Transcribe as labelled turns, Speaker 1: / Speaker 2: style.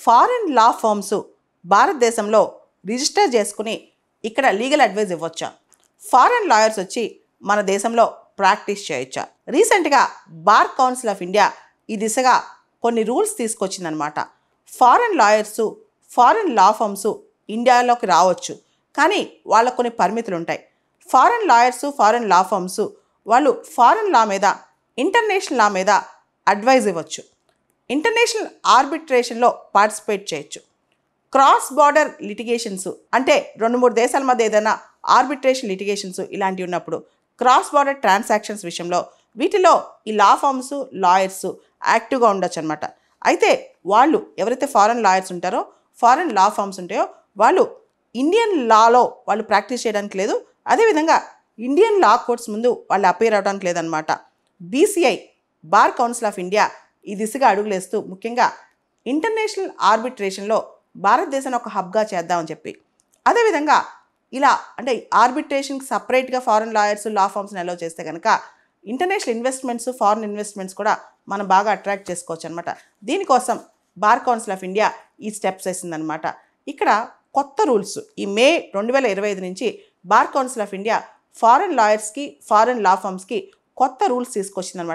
Speaker 1: Foreign లా firms భారతదేశంలో register చేసుకుని ఇక్కడ లీగల్ అడ్వైజ్ ఇవ్వచ్చా? ఫారెన్ లాయర్స్ వచ్చి మన దేశంలో ప్రాక్టీస్ చేయొచ్చా? రీసెంట్గా బార్ కౌన్సిల్ ఆఫ్ ఇండియా ఈ దిశగా కొన్ని రూల్స్ తీసుకొచ్చిందనమాట. ఫారెన్ లాయర్సు, ఫారెన్ లా ఫర్మ్స్ ఇండియాలోకి రావచ్చు, కానీ వాళ్ళకు కొన్ని పరిమితులు ఉంటాయి. ఫారెన్ లాయర్సు, ఫారెన్ లా ఫర్మ్స్ వాళ్ళు ఫారెన్ లా మీద, ఇంటర్నేషనల్ లా మీద అడ్వైజ్ ఇవ్వచ్చు. ఇంటర్నేషనల్ ఆర్బిట్రేషన్లో పార్టిసిపేట్ చేయొచ్చు. క్రాస్ బార్డర్ లిటిగేషన్స్ అంటే 2-3 దేశాల మధ్య ఏదైనా ఆర్బిట్రేషన్ లిటిగేషన్స్ ఇలాంటివి ఉన్నప్పుడు, క్రాస్ బార్డర్ ట్రాన్సాక్షన్స్ విషయంలో వీటిలో ఈ లా ఫర్మ్స్, లాయర్స్ యాక్టివ్గా ఉండొచ్చు అనమాట. అయితే వాళ్ళు ఎవరైతే ఫారెన్ లాయర్స్ ఉంటారో, ఫారెన్ లా ఫర్మ్స్ ఉంటాయో వాళ్ళు ఇండియన్ లాలో వాళ్ళు ప్రాక్టీస్ చేయడానికి లేదు. అదేవిధంగా ఇండియన్ లా కోర్ట్స్ ముందు వాళ్ళు అపేర్ అవడానికి లేదనమాట. BCI bar Council of India ఈ దిశగా అడుగులేస్తూ ముఖ్యంగా ఇంటర్నేషనల్ ఆర్బిట్రేషన్లో భారతదేశాన్ని ఒక హబ్గా చేద్దామని చెప్పి, అదేవిధంగా ఇలా అంటే ఆర్బిట్రేషన్కి సపరేట్గా ఫారెన్ లాయర్స్, లా ఫర్మ్స్ని అలౌ చేస్తే కనుక ఇంటర్నేషనల్ ఇన్వెస్ట్మెంట్స్, ఫారెన్ ఇన్వెస్ట్మెంట్స్ కూడా మనం బాగా అట్రాక్ట్ చేసుకోవచ్చు అనమాట. దీనికోసం బార్ కౌన్సిల్ ఆఫ్ ఇండియా ఈ స్టెప్స్ వేసిందనమాట. ఇక్కడ కొత్త రూల్స్ ఈ మే 2025 నుంచి Bar Council of India foreign లాయర్స్కి, ఫారెన్ లా ఫర్మ్స్కి కొత్త రూల్స్ తీసుకొచ్చిందనమాట.